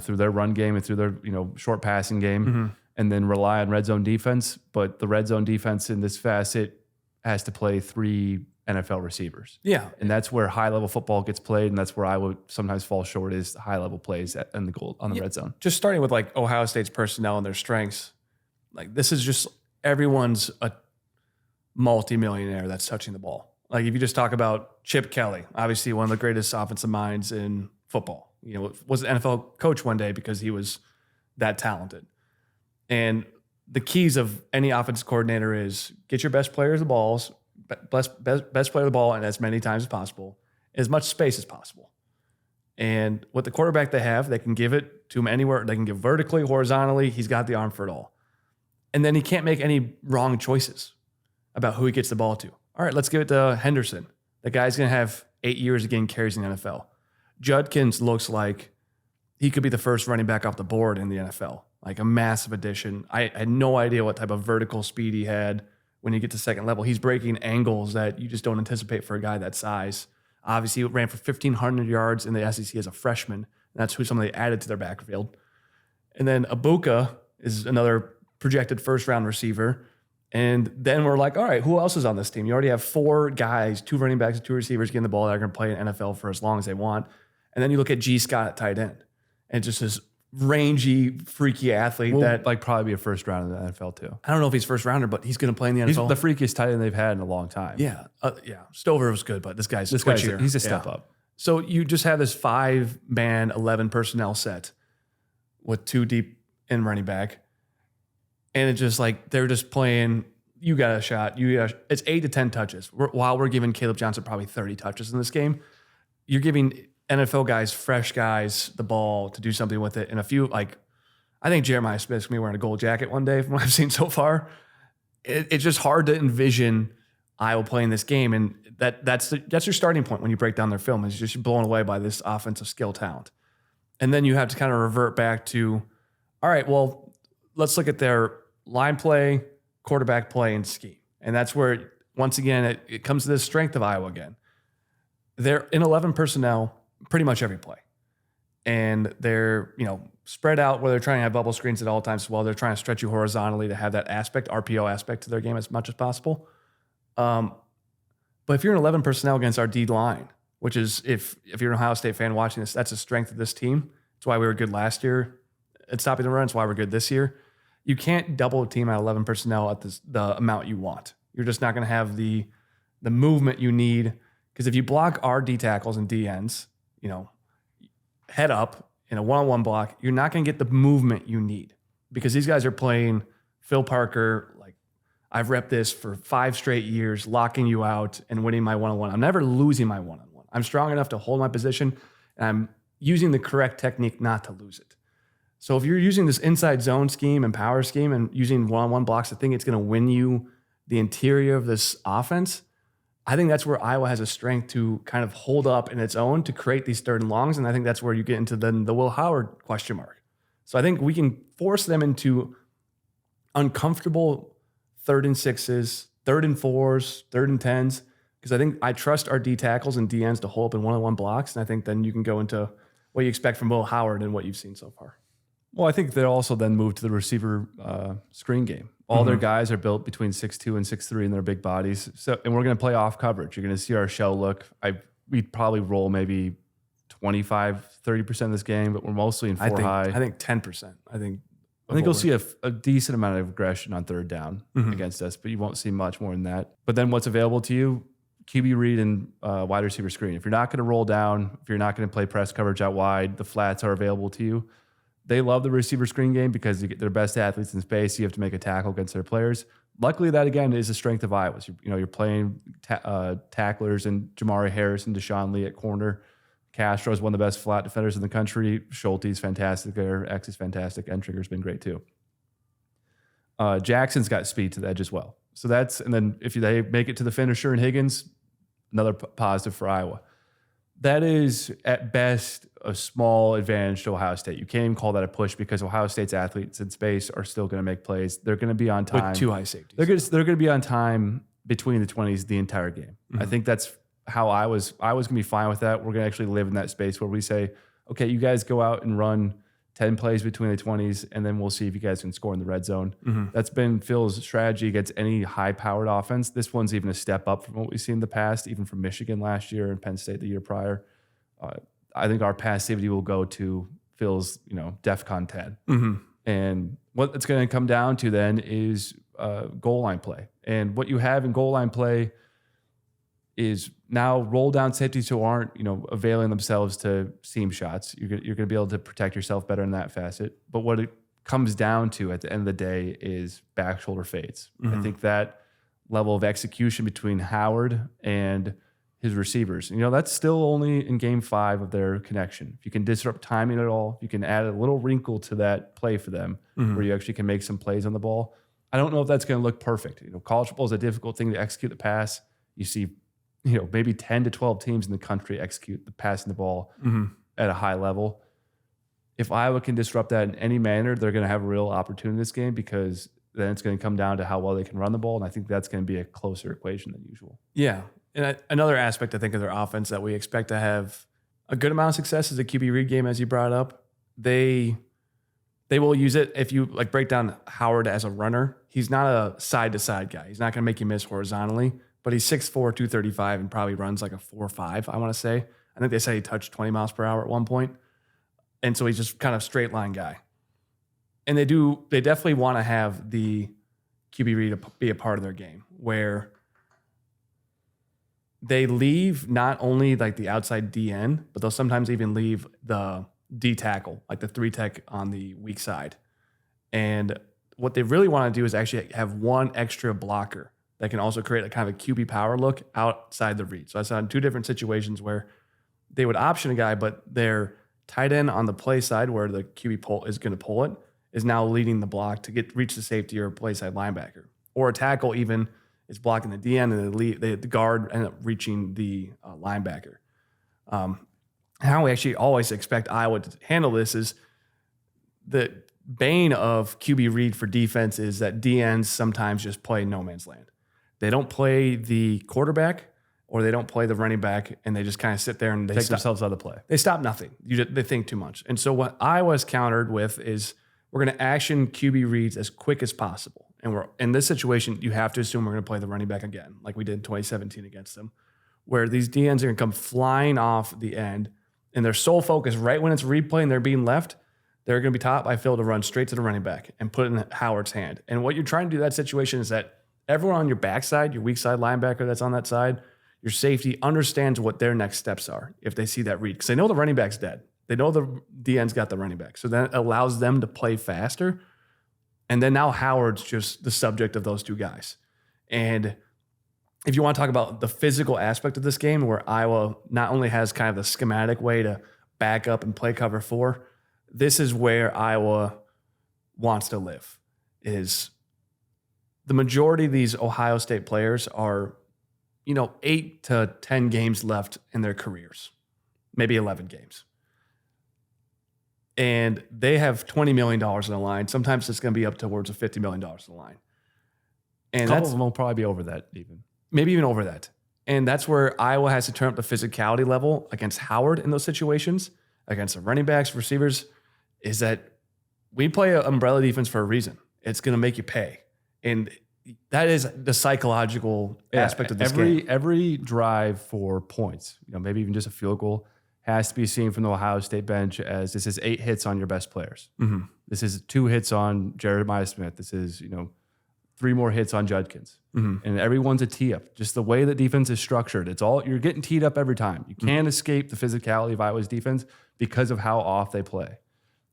S1: through their run game and through their short passing game. Mm-hmm. and then rely on red zone defense. But the red zone defense in this facet has to play 3 NFL receivers.
S2: Yeah.
S1: And that's where high level football gets played. And that's where I would sometimes fall short is high level plays on the goal on the red zone.
S2: Just starting with like Ohio State's personnel and their strengths. Like this is just everyone's a multimillionaire that's touching the ball. Like if you just talk about Chip Kelly, obviously one of the greatest offensive minds in football, was an NFL coach one day because he was that talented. And the keys of any offensive coordinator is get your best players the balls, best player the ball, and as many times as possible, as much space as possible. And with the quarterback they have, they can give it to him anywhere. They can give vertically, horizontally. He's got the arm for it all. And then he can't make any wrong choices about who he gets the ball to. All right, let's give it to Henderson. The guy's going to have 8 years of getting carries in the NFL. Judkins looks like he could be the first running back off the board in the NFL, like a massive addition. I had no idea what type of vertical speed he had when you get to second level. He's breaking angles that you just don't anticipate for a guy that size. Obviously, he ran for 1,500 yards in the SEC as a freshman. And that's who somebody added to their backfield. And then Ibuka is another projected first-round receiver. And then we're like, all right, who else is on this team? You already have 4 guys, 2 running backs and 2 receivers getting the ball that are going to play in NFL for as long as they want. And then you look at G. Scott at tight end. And just this rangy, freaky athlete that
S1: like probably be a first round in the NFL too.
S2: I don't know if he's first rounder, but he's going to play in the NFL.
S1: He's the freakiest tight end they've had in a long time.
S2: Yeah. Stover was good, but this guy's twitchier.
S1: He's a step up.
S2: So you just have this 5-man, 11 personnel set with 2 deep in running back. And it's just like, they're just playing, you got a shot. It's 8 to 10 touches. While we're giving Caleb Johnson probably 30 touches in this game, you're giving NFL guys, fresh guys, the ball to do something with it. And a few, like, I think Jeremiah Smith's going to be wearing a gold jacket one day from what I've seen so far. It's just hard to envision Iowa playing this game. And that's your starting point when you break down their film, is just blown away by this offensive skill talent. And then you have to kind of revert back to, all right, well, let's look at their line play, quarterback play, and scheme. And that's where, once again, it comes to the strength of Iowa again. They're in 11 personnel pretty much every play. And they're, spread out where they're trying to have bubble screens at all times as well. They're trying to stretch you horizontally to have that aspect, RPO aspect to their game as much as possible. But if you're in 11 personnel against our D line, which is, if you're an Ohio State fan watching this, that's a strength of this team. It's why we were good last year at stopping the run. It's why we're good this year. You can't double a team at 11 personnel at the amount you want. You're just not going to have the movement you need. Because if you block our D tackles and D ends, head up in a one-on-one block, you're not going to get the movement you need, because these guys are playing Phil Parker. Like, I've repped this for 5 straight years, locking you out and winning my one-on-one. I'm never losing my one-on-one. I'm strong enough to hold my position, and I'm using the correct technique not to lose it. So if you're using this inside zone scheme and power scheme and using one-on-one blocks to think it's going to win you the interior of this offense, I think that's where Iowa has a strength to kind of hold up in its own to create these 3rd and longs. And I think that's where you get into then the Will Howard question mark. So I think we can force them into uncomfortable 3rd and 6s, 3rd and 4s, 3rd and 10s, because I think I trust our D tackles and D ends to hold up in one-on-one blocks. And I think then you can go into what you expect from Will Howard and what you've seen so far.
S1: Well, I think they'll also then move to the receiver screen game. All their guys are built between 6'2" and 6'3" in their big bodies. So, and we're going to play off coverage. You're going to see our shell look. We'd probably roll maybe 25, 30% of this game, but we're mostly in 4 high.
S2: I think 10%. I think
S1: you'll see a decent amount of aggression on 3rd down against us, but you won't see much more than that. But then what's available to you? QB read and wide receiver screen. If you're not going to roll down, if you're not going to play press coverage out wide, the flats are available to you. They love the receiver screen game because you get their best athletes in space. You have to make a tackle against their players. Luckily, that again is a strength of Iowa's. You're playing tacklers and Jamari Harris and Deshaun Lee at corner. Castro is one of the best flat defenders in the country. Schulte's fantastic there. X is fantastic. Entrigger's been great too. Jackson's got speed to the edge as well. So and then if they make it to the finisher in Higgins, another positive for Iowa. That is, at best, a small advantage to Ohio State. You can't even call that a push because Ohio State's athletes in space are still going to make plays. They're going to be on time.
S2: With 2 high safeties.
S1: They're going to be on time between the 20s the entire game. I think that's how I was going to be fine with that. We're going to actually live in that space where we say, okay, you guys go out and run 10 plays between the 20s, and then we'll see if you guys can score in the red zone. That's been Phil's strategy against any high-powered offense. This one's even a step up from what we've seen in the past, even from Michigan last year and Penn State the year prior. I think our passivity will go to Phil's, DEFCON 10. And what it's going to come down to then is goal line play. And what you have in goal line play is now roll down safeties who aren't, availing themselves to seam shots. You're going to be able to protect yourself better in that facet. But what it comes down to at the end of the day is back shoulder fades. I think that level of execution between Howard and his receivers, that's still only in game 5 of their connection. If you can disrupt timing at all, you can add a little wrinkle to that play for them where you actually can make some plays on the ball. I don't know if that's going to look perfect. College football is a difficult thing to execute the pass. You see, maybe 10 to 12 teams in the country execute the passing the ball at a high level. If Iowa can disrupt that in any manner, they're going to have a real opportunity in this game, because then it's going to come down to how well they can run the ball. And I think that's going to be a closer equation than usual.
S2: Yeah. And another aspect, I think, of their offense that we expect to have a good amount of success is the QB read game, as you brought up. They will use it. If you break down Howard as a runner, he's not a side-to-side guy. He's not going to make you miss horizontally, but he's 6'4", 235, and probably runs like a 4.5, I want to say. I think they said he touched 20 miles per hour at one point. And so he's just kind of straight line guy. And they definitely want to have the QB read be a part of their game, where they leave not only the outside DN, but they'll sometimes even leave the D tackle, like the 3 tech on the weak side. And what they really want to do is actually have one extra blocker that can also create a kind of a QB power look outside the read. So I saw in 2 different situations where they would option a guy, but their tight end on the play side, where the QB is going to pull it, is now leading the block to reach the safety or play side linebacker. Or a tackle even is blocking the DN, and the guard end up reaching the linebacker. How we actually always expect Iowa to handle this is the bane of QB read for defense is that DNs sometimes just play no man's land. They don't play the quarterback, or they don't play the running back, and they just kind of sit there and they
S1: Take themselves out of the play.
S2: They stop nothing. They think too much. And so what Iowa's countered with is we're going to action QB reads as quick as possible. And we're in this situation, you have to assume we're going to play the running back again, like we did in 2017 against them, where these DNs are going to come flying off the end, and their sole focus right when it's replay and they're being left, they're going to be taught by Phil to run straight to the running back and put it in Howard's hand. And what you're trying to do in that situation is that everyone on your backside, your weak side linebacker that's on that side, your safety understands what their next steps are if they see that read. Because they know the running back's dead. They know the DN's got the running back. So that allows them to play faster. And then now Howard's just the subject of those 2 guys. And if you want to talk about the physical aspect of this game, where Iowa not only has kind of the schematic way to back up and play cover 4, this is where Iowa wants to live. Is the majority of these Ohio State players are 8 to 10 games left in their careers, maybe 11 games. And they have $20 million on the line. Sometimes it's going to be up towards $50 million on the line. And
S1: a couple of them will probably be over that even.
S2: Maybe even over that. And that's where Iowa has to turn up the physicality level against Howard in those situations, against the running backs, receivers, is that we play an umbrella defense for a reason. It's going to make you pay. And that is the psychological aspect of this game.
S1: Every drive for points, maybe even just a field goal, has to be seen from the Ohio State bench as this is 8 hits on your best players. This is 2 hits on Jeremiah Smith. This is, 3 more hits on Judkins. And everyone's a tee up. Just the way that defense is structured, you're getting teed up every time. You can't escape the physicality of Iowa's defense because of how off they play.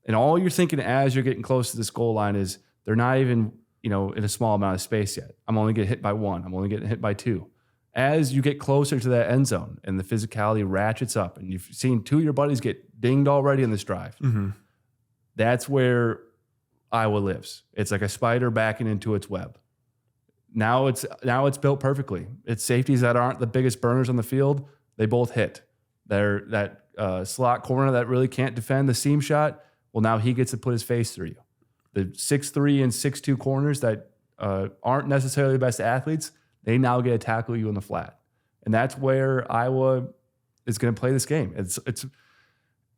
S1: And all you're thinking as you're getting close to this goal line is they're not even, in a small amount of space yet. I'm only getting hit by 1. I'm only getting hit by 2. As you get closer to that end zone and the physicality ratchets up, and you've seen 2 of your buddies get dinged already in this drive, that's where Iowa lives. It's like a spider backing into its web. Now it's built perfectly. It's safeties that aren't the biggest burners on the field. They both hit. They're that slot corner that really can't defend the seam shot. Well, now he gets to put his face through you. The 6'3" and 6'2" corners that aren't necessarily the best athletes, they now get to tackle you in the flat. And that's where Iowa is going to play this game.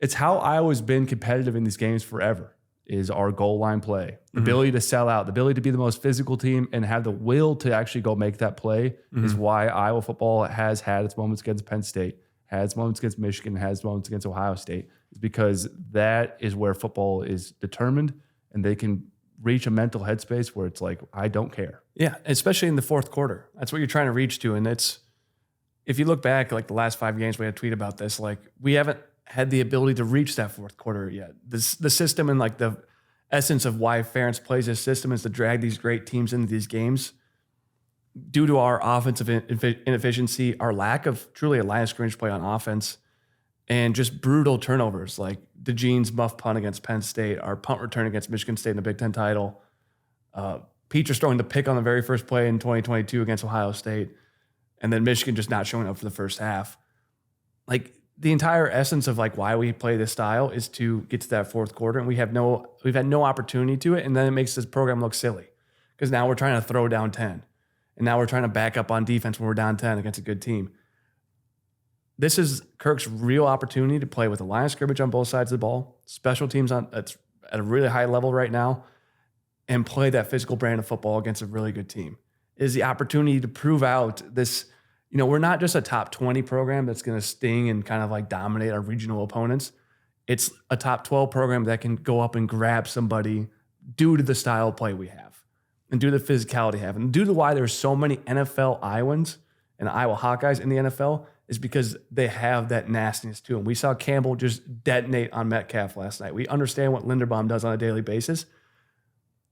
S1: It's how Iowa's been competitive in these games forever, is our goal line play. The ability to sell out, the ability to be the most physical team and have the will to actually go make that play is why Iowa football has had its moments against Penn State, has moments against Michigan, has moments against Ohio State. It's because that is where football is determined and they can reach a mental headspace where it's like, I don't care.
S2: Yeah, especially in the fourth quarter. That's what you're trying to reach to. And it's, if you look back, like the last 5 games, we had a tweet about this, like we haven't had the ability to reach that fourth quarter yet. The system and like the essence of why Ferentz plays his system is to drag these great teams into these games. Due to our offensive inefficiency, our lack of truly a line of scrimmage play on offense, and just brutal turnovers, like DeJean's muff punt against Penn State, our punt return against Michigan State in the Big Ten title, Peacher's throwing the pick on the very first play in 2022 against Ohio State, and then Michigan just not showing up for the first half. Like the entire essence of like why we play this style is to get to that fourth quarter, and we've had no opportunity to it, and then it makes this program look silly because now we're trying to throw down 10, and now we're trying to back up on defense when we're down 10 against a good team. This is Kirk's real opportunity to play with a line of scrimmage on both sides of the ball, special teams at a really high level right now, and play that physical brand of football against a really good team. It is the opportunity to prove out this. We're not just a top 20 program that's going to sting and kind of like dominate our regional opponents. It's a top 12 program that can go up and grab somebody due to the style of play we have and due to the physicality we have. And due to why there's so many NFL Iowans and Iowa Hawkeyes in the NFL is because they have that nastiness to them. We saw Campbell just detonate on Metcalf last night. We understand what Linderbaum does on a daily basis.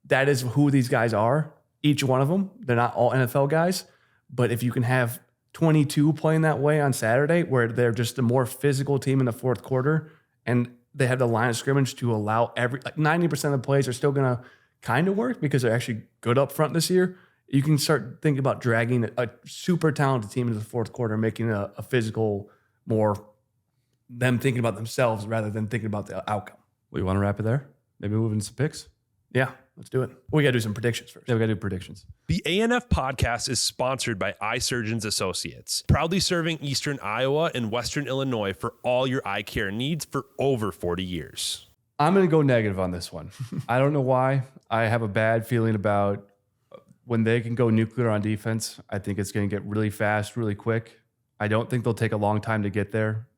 S2: That is who these guys are, each one of them. They're not all NFL guys, but if you can have 22 playing that way on Saturday, where they're just a more physical team in the fourth quarter, and they have the line of scrimmage to allow 90% of the plays are still going to kind of work because they're actually good up front this year. You can start thinking about dragging a super talented team into the fourth quarter, making a physical, more them thinking about themselves rather than thinking about the outcome.
S1: Well, you want to wrap it there? Maybe move into some picks?
S2: Yeah, let's do it. We got to do some predictions first.
S1: Yeah, we got to do predictions.
S3: The ANF Podcast is sponsored by Eye Surgeons Associates, proudly serving Eastern Iowa and Western Illinois for all your eye care needs for over 40 years.
S1: I'm going to go negative on this one. I don't know why. I have a bad feeling about when they can go nuclear on defense. I think it's going to get really fast, really quick. I don't think they'll take a long time to get there.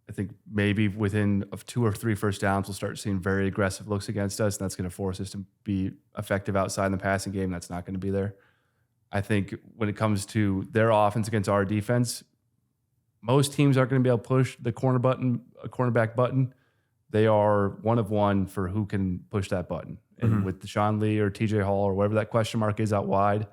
S1: I think maybe within 2 or 3 first downs, we'll start seeing very aggressive looks against us, and that's going to force us to be effective outside in the passing game. That's not going to be there. I think when it comes to their offense against our defense, most teams aren't going to be able to push the cornerback button. They are one of one for who can push that button. And with Deshaun Lee or TJ Hall or whatever that question mark is out wide,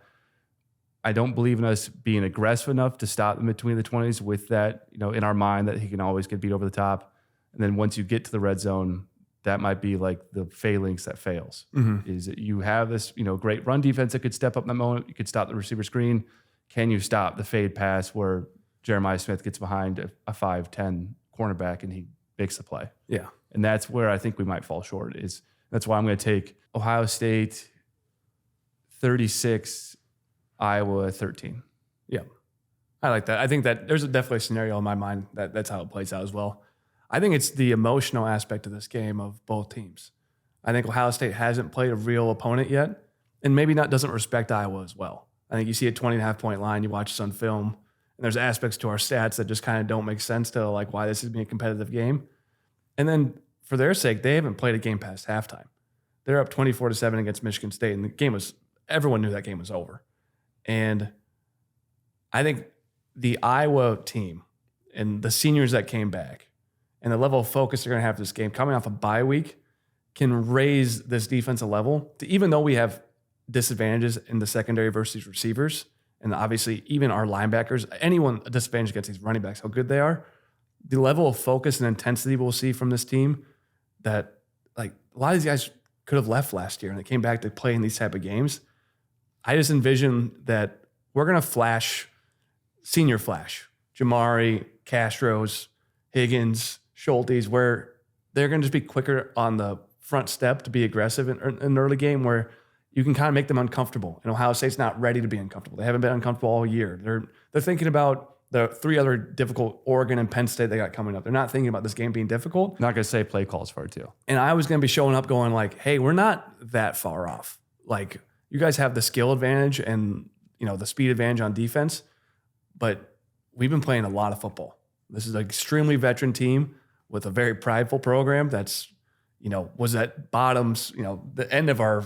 S1: I don't believe in us being aggressive enough to stop them between the 20s with that, in our mind that he can always get beat over the top. And then once you get to the red zone, that might be like the phalanx that fails. Is that you have this, great run defense that could step up in that moment. You could stop the receiver screen. Can you stop the fade pass where Jeremiah Smith gets behind a 5'10" cornerback and he makes the play?
S2: Yeah.
S1: And that's where I think we might fall short. That's why I'm going to take Ohio State 36, Iowa 13.
S2: Yeah. I like that. I think that there's definitely a scenario in my mind that's how it plays out as well. I think it's the emotional aspect of this game of both teams. I think Ohio State hasn't played a real opponent yet, and maybe doesn't respect Iowa as well. I think you see a 20.5-point line, you watch this on film, and there's aspects to our stats that just kind of don't make sense to like why this is being a competitive game. And then for their sake, they haven't played a game past halftime. They're up 24-7 against Michigan State, and everyone knew that game was over. And I think the Iowa team and the seniors that came back and the level of focus they're going to have this game coming off a bye week can raise this defensive level to, even though we have disadvantages in the secondary versus receivers, and obviously even our linebackers, anyone a disadvantage against these running backs, how good they are, the level of focus and intensity we'll see from this team that like a lot of these guys could have left last year and they came back to play in these type of games. I just envision that we're going to senior flash, Jamari, Castro's, Higgins, Schultes, where they're going to just be quicker on the front step to be aggressive in an early game where you can kind of make them uncomfortable. And Ohio State's not ready to be uncomfortable. They haven't been uncomfortable all year. They're thinking about the 3 other difficult Oregon and Penn State they got coming up. They're not thinking about this game being difficult.
S1: Not going to say play calls for it too.
S2: And I was going to be showing up going like, hey, we're not that far off. Like, you guys have the skill advantage and, the speed advantage on defense, but we've been playing a lot of football. This is an extremely veteran team with a very prideful program that's, was at bottoms, the end of our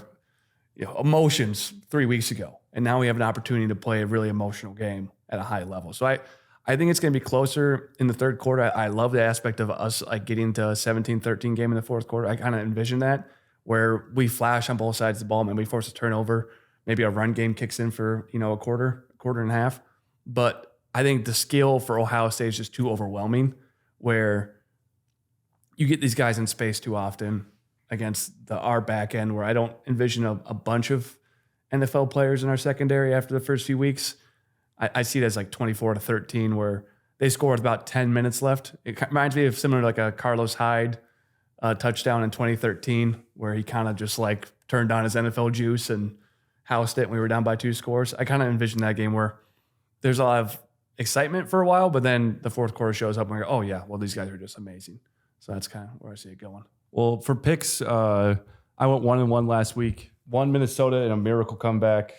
S2: emotions 3 weeks ago. And now we have an opportunity to play a really emotional game at a high level. So I think it's going to be closer in the third quarter. I love the aspect of us like getting to a 17-13 game in the fourth quarter. I kind of envision that where we flash on both sides of the ball and we force a turnover. Maybe a run game kicks in for, a quarter and a half. But I think the skill for Ohio State is just too overwhelming where you get these guys in space too often against our back end where I don't envision a bunch of NFL players in our secondary after the first few weeks. I see it as like 24-13 where they score with about 10 minutes left. It reminds me of similar to like a Carlos Hyde touchdown in 2013 where he kind of just like turned on his NFL juice and housed it when we were down by 2 scores. I kind of envision that game where there's a lot of excitement for a while, but then the fourth quarter shows up and we go, oh yeah, well, these guys are just amazing. So that's kind of where I see it going.
S1: Well, for picks, I went 1-1 last week. Won Minnesota in a miracle comeback.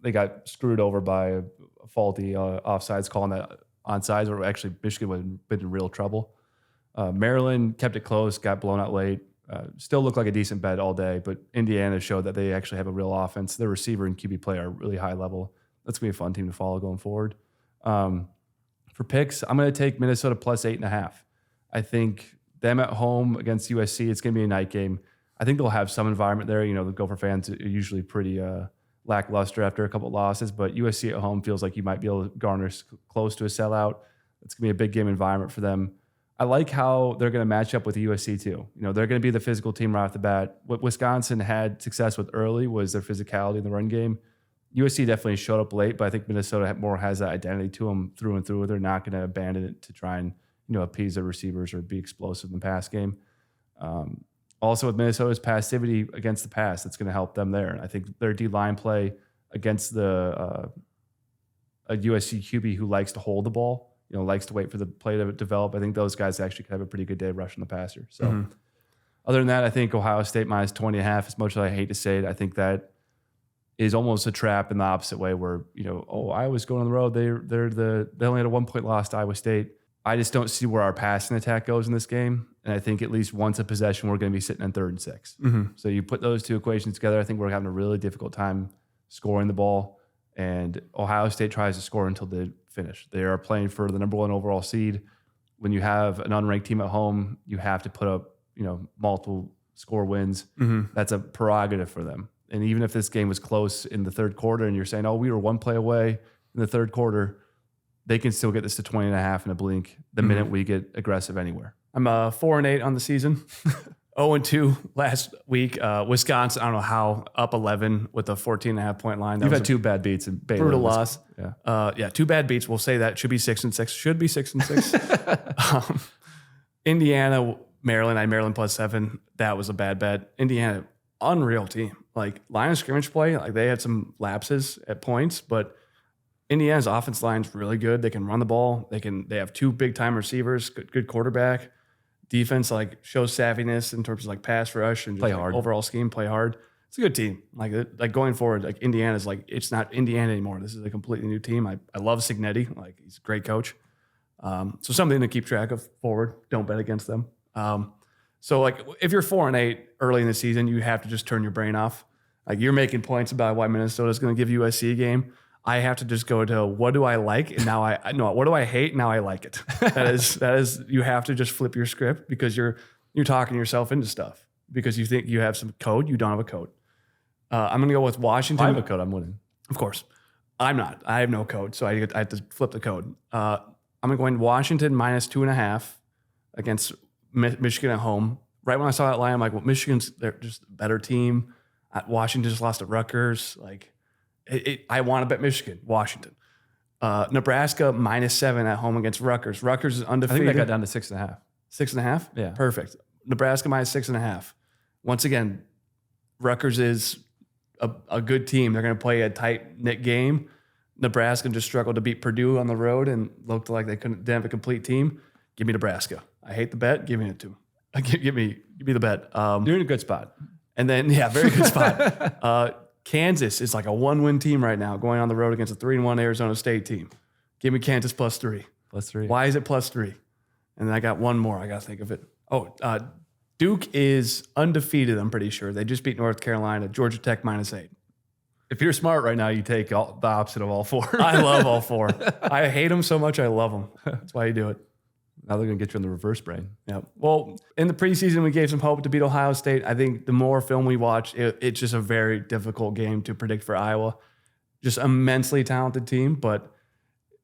S1: They got screwed over by a faulty offsides call on that onside, or actually Michigan would have been in real trouble. Maryland kept it close, got blown out late. Still looked like a decent bet all day, but Indiana showed that they actually have a real offense. Their receiver and QB play are really high level. That's going to be a fun team to follow going forward. For picks, I'm going to take Minnesota plus 8.5. I think them at home against USC, it's going to be a night game. I think they'll have some environment there. The Gopher fans are usually pretty lackluster after a couple of losses, but USC at home feels like you might be able to garner close to a sellout. It's going to be a big game environment for them. I like how they're going to match up with USC too. They're going to be the physical team right off the bat. What Wisconsin had success with early was their physicality in the run game. USC definitely showed up late, but I think Minnesota more has that identity to them through and through. They're not going to abandon it to try and appease their receivers or be explosive in the pass game. Also, with Minnesota's passivity against the pass, that's going to help them there. I think their D-line play against a USC QB who likes to hold the ball, likes to wait for the play to develop. I think those guys actually could have a pretty good day rushing the passer. So, Other than that, I think Ohio State minus 20.5. As much as I hate to say it, I think that is almost a trap in the opposite way, where Iowa's going on the road. They only had a 1-point loss to Iowa State. I just don't see where our passing attack goes in this game. And I think at least once a possession, we're going to be sitting in 3rd and 6. So you put those two equations together, I think we're having a really difficult time scoring the ball. And Ohio State tries to score until they finish. They are playing for the number 1 overall seed. When you have an unranked team at home, you have to put up, multiple score wins. That's a prerogative for them. And even if this game was close in the 3rd quarter and you're saying, we were 1 play away in the 3rd quarter, they can still get this to 20.5 in a blink the minute we get aggressive anywhere.
S2: I'm 4-8 on the season. 0-2 last week. Wisconsin, I don't know how, up 11 with a 14.5 point line.
S1: You've had 2 bad beats and
S2: brutal loss. Yeah. 2 bad beats. We'll say that should be 6-6. Should be 6-6. Indiana, Maryland. Maryland plus 7. That was a bad bet. Indiana, unreal team. Like line of scrimmage play. Like they had some lapses at points, but Indiana's offense line's really good. They can run the ball. They have 2 big time receivers. Good quarterback. Defense shows savviness in terms of pass rush and just
S1: play hard.
S2: Overall scheme. Play hard. It's a good team. Like going forward, Indiana's it's not Indiana anymore. This is a completely new team. I love Cignetti. He's a great coach. So something to keep track of forward. Don't bet against them. So if you're 4-8 early in the season, you have to just turn your brain off. You're making points about why Minnesota's going to give USC a game. I have to just go to what do I like, and now what do I hate? Now I like it. That is you have to just flip your script because you're talking yourself into stuff because you think you have some code. You don't have a code. I'm going to go with Washington.
S1: I have a code. I'm winning.
S2: Of course, I'm not. I have no code, so I have to flip the code. I'm going to go in Washington minus 2.5 against Michigan at home. Right when I saw that line, I'm like, well, they're just a better team. Washington just lost to Rutgers. I want to bet Michigan, Washington. Nebraska minus 7 at home against Rutgers. Rutgers is undefeated.
S1: I think that got down to 6.5.
S2: 6.5?
S1: Yeah.
S2: Perfect. Nebraska minus 6.5. Once again, Rutgers is a good team. They're going to play a tight-knit game. Nebraska just struggled to beat Purdue on the road and looked like they didn't have a complete team. Give me Nebraska. I hate the bet. Give me it to them. Give me the bet.
S1: You're in a good spot.
S2: And then, very good spot. Kansas is like a 1-win team right now, going on the road against a 3-1 Arizona State team. Give me Kansas +3.
S1: +3.
S2: Why is it +3? And then I got one more. I got to think of it. Duke is undefeated, I'm pretty sure. They just beat North Carolina. Georgia Tech -8.
S1: If you're smart right now, you take the opposite of all four.
S2: I love all four. I hate them so much. I love them. That's why you do it.
S1: Now they're going to get you in the reverse brain.
S2: Yeah. Well, in the preseason, we gave some hope to beat Ohio State. I think the more film we watch, it's just a very difficult game to predict for Iowa. Just immensely talented team, but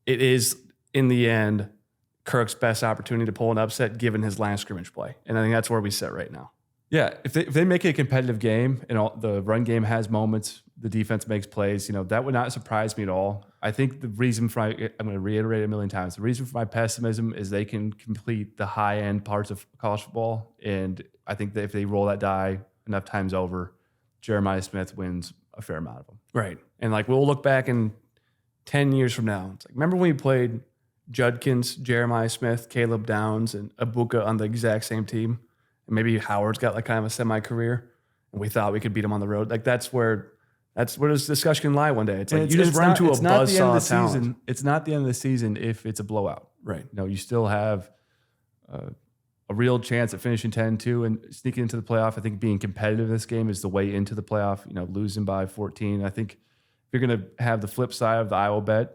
S2: it is, in the end, Kirk's best opportunity to pull an upset given his line of scrimmage play. And I think that's where we sit right now.
S1: Yeah, if they make it a competitive game and the run game has moments, the defense makes plays, that would not surprise me at all. I think the reason I'm going to reiterate it a million times, the reason for my pessimism is they can complete the high-end parts of college football, and I think that if they roll that die enough times over, Jeremiah Smith wins a fair amount of them.
S2: Right. And we'll look back in 10 years from now. It's remember when we played Judkins, Jeremiah Smith, Caleb Downs, and Abuka on the exact same team? And maybe Howard's got kind of a semi-career, and we thought we could beat him on the road. That's where this discussion can lie one day. It's you just run to a buzzsaw of talent.
S1: It's not the end of the season if it's a blowout.
S2: Right.
S1: You still have a real chance at finishing 10-2 and sneaking into the playoff. I think being competitive in this game is the way into the playoff. Losing by 14. I think if you're going to have the flip side of the Iowa bet,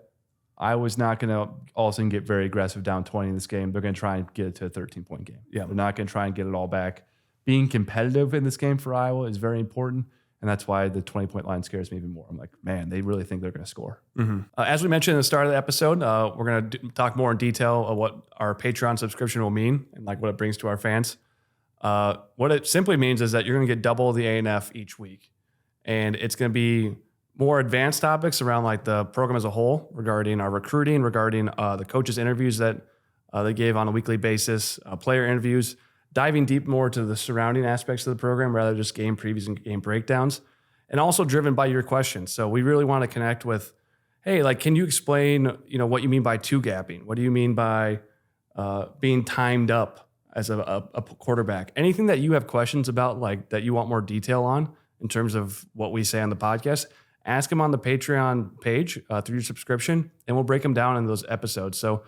S1: Iowa's not going to all of a sudden get very aggressive down 20 in this game. They're going to try and get it to a 13-point game.
S2: Yeah.
S1: They're not going to try and get it all back. Being competitive in this game for Iowa is very important, and that's why the 20-point line scares me even more. I'm like, man, they really think they're going to score.
S2: Mm-hmm. As we mentioned at the start of the episode, we're going to talk more in detail of what our Patreon subscription will mean and what it brings to our fans. What it simply means is that you're going to get double the ANF each week, and it's going to be more advanced topics around the program as a whole, regarding our recruiting, regarding the coaches' interviews that they gave on a weekly basis, player interviews, diving deep more to the surrounding aspects of the program rather than just game previews and game breakdowns, and also driven by your questions. So we really want to connect with, hey, can you explain, what you mean by two-gapping? What do you mean by being timed up as a quarterback? Anything that you have questions about, that you want more detail on in terms of what we say on the podcast, ask them on the Patreon page through your subscription, and we'll break them down in those episodes. So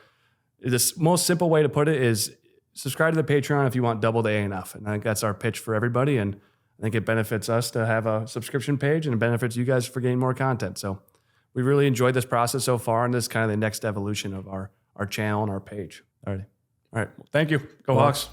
S2: the most simple way to put it is subscribe to the Patreon if you want double the ANF. And I think that's our pitch for everybody. And I think it benefits us to have a subscription page, and it benefits you guys for getting more content. So we really enjoyed this process so far, and this is kind of the next evolution of our channel and our page.
S1: All right.
S2: All right. Well, thank you. Go Hawks.